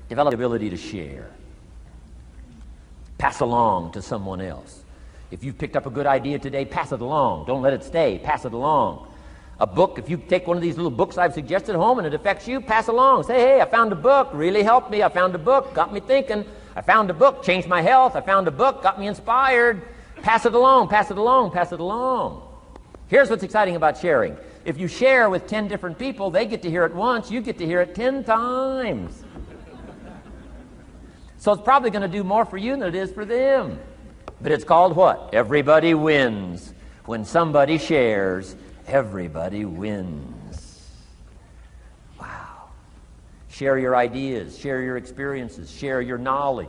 Develop the ability to share. Pass along to someone else. If you've picked up a good idea today, pass it along. Don't let it stay. Pass it along. A book, if you take one of these little books I've suggested home and it affects you, pass along. Say, hey, I found a book, really helped me. I found a book, got me thinking. I found a book, changed my health. I found a book, got me inspired. Pass it along, pass it along, pass it along. Here's what's exciting about sharing. If you share with 10 different people, they get to hear it once, you get to hear it 10 times. So it's probably going to do more for you than it is for them. But it's called what? Everybody wins. When somebody shares, everybody wins. Wow. Share your ideas, share your experiences, share your knowledge.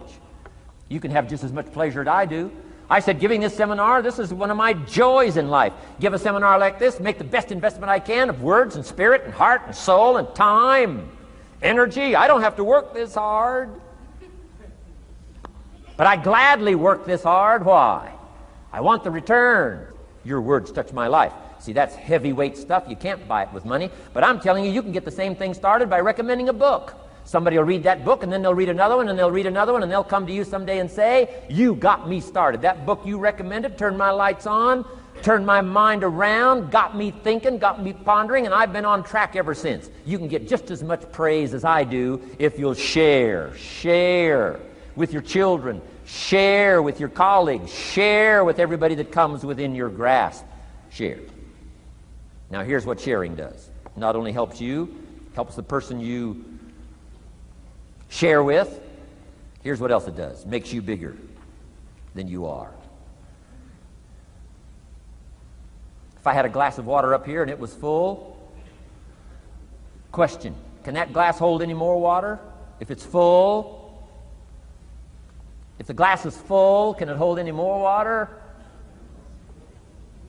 You can have just as much pleasure as I do. I said, giving this seminar, this is one of my joys in life. Give a seminar like this, make the best investment I can of words and spirit and heart and soul and time, energy. I don't have to work this hard. But I gladly work this hard. Why? I want the return. Your words touch my life. See, that's heavyweight stuff. You can't buy it with money. But I'm telling you, you can get the same thing started by recommending a book. Somebody will read that book, and then they'll read another one, and they'll read another one, and they'll come to you someday and say, you got me started. That book you recommended turned my lights on, turned my mind around, got me thinking, got me pondering, and I've been on track ever since. You can get just as much praise as I do if you'll share. Share with your children. Share with your colleagues. Share with everybody that comes within your grasp. Share. Now here's what sharing does. Not only helps you, helps the person you share with. Here's what else it does. Makes you bigger than you are. If I had a glass of water up here and it was full, question, can that glass hold any more water? If it's full, if the glass is full, can it hold any more water?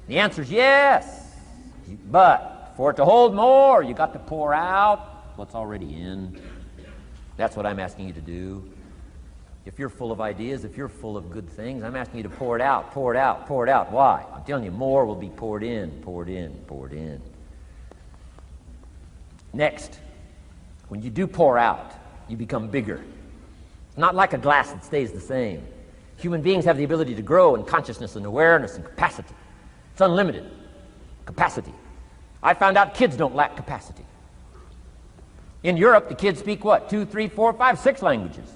The answer is yes. But for it to hold more, you got to pour out what's already in. That's what I'm asking you to do. If you're full of ideas, if you're full of good things, I'm asking you to pour it out, pour it out, pour it out. Why? I'm telling you, more will be poured in, poured in, poured in. Next, when you do pour out, you become bigger. Not like a glass that stays the same. Human beings have the ability to grow in consciousness and awareness and capacity. It's unlimited capacity. I found out kids don't lack capacity. In Europe, the kids speak what? 2, 3, 4, 5, 6 languages.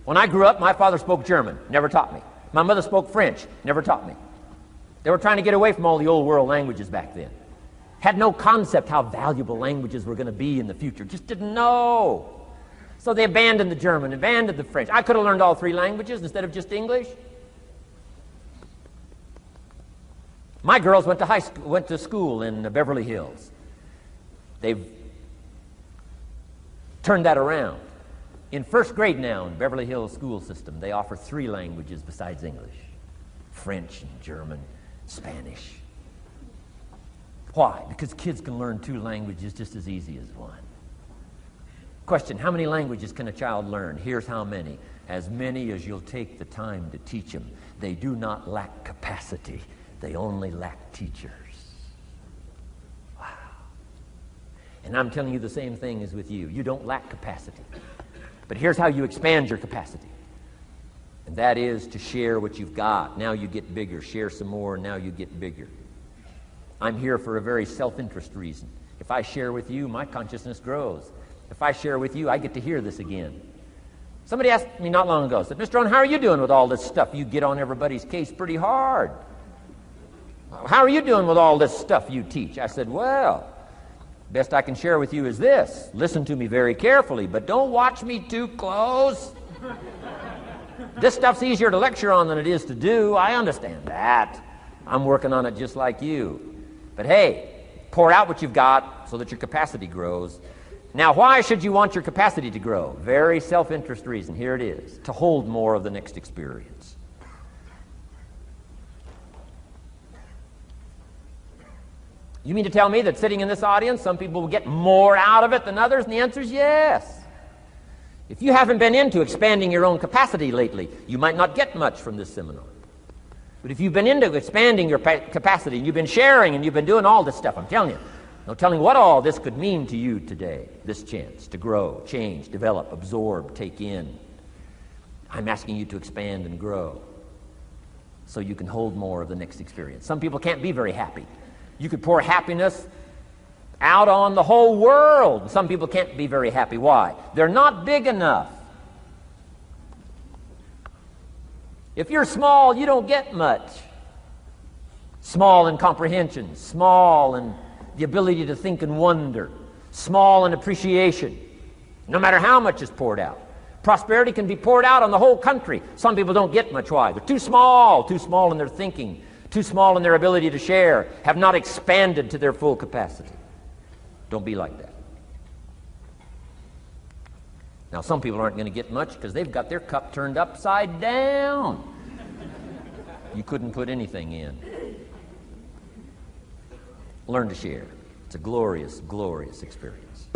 When I grew up, my father spoke German, never taught me. My mother spoke French, never taught me. They were trying to get away from all the old world languages back then. Had no concept how valuable languages were going to be in the future. Just didn't know. So they abandoned the German, abandoned the French. I could have learned all 3 languages instead of just English. My girls went to school in Beverly Hills. They've turned that around. In first grade now in Beverly Hills school system, they offer 3 languages besides English. French and German, Spanish. Why? Because kids can learn 2 languages just as easy as one. Question, how many languages can a child learn? Here's how many. As many as you'll take the time to teach them. They do not lack capacity. They only lack teachers. Wow. And I'm telling you the same thing is with you. You don't lack capacity. But here's how you expand your capacity. And that is to share what you've got. Now you get bigger. Share some more, and now you get bigger. I'm here for a very self-interest reason. If I share with you, my consciousness grows. If I share with you, I get to hear this again. Somebody asked me not long ago, said, Mr. Rohn, how are you doing with all this stuff? You get on everybody's case pretty hard. How are you doing with all this stuff you teach? I said, well, best I can share with you is this. Listen to me very carefully, but don't watch me too close. This stuff's easier to lecture on than it is to do. I understand that. I'm working on it just like you. But hey, pour out what you've got so that your capacity grows. Now, why should you want your capacity to grow? Very self-interest reason. Here it is. To hold more of the next experience. You mean to tell me that sitting in this audience, some people will get more out of it than others? And the answer is yes. If you haven't been into expanding your own capacity lately, you might not get much from this seminar. But if you've been into expanding your capacity, and you've been sharing, and you've been doing all this stuff, I'm telling you, No telling what all this could mean to you today, this chance to grow, change, develop, absorb, take in. I'm asking you to expand and grow so you can hold more of the next experience. Some people can't be very happy. You could pour happiness out on the whole world. Some people can't be very happy. Why? They're not big enough. If you're small, you don't get much. Small in comprehension, small in the ability to think and wonder, small in appreciation, no matter how much is poured out. Prosperity can be poured out on the whole country. Some people don't get much. Why? They're too small in their thinking, too small in their ability to share, have not expanded to their full capacity. Don't be like that. Now, some people aren't going to get much because they've got their cup turned upside down. You couldn't put anything in. Learn to share. It's a glorious, glorious experience.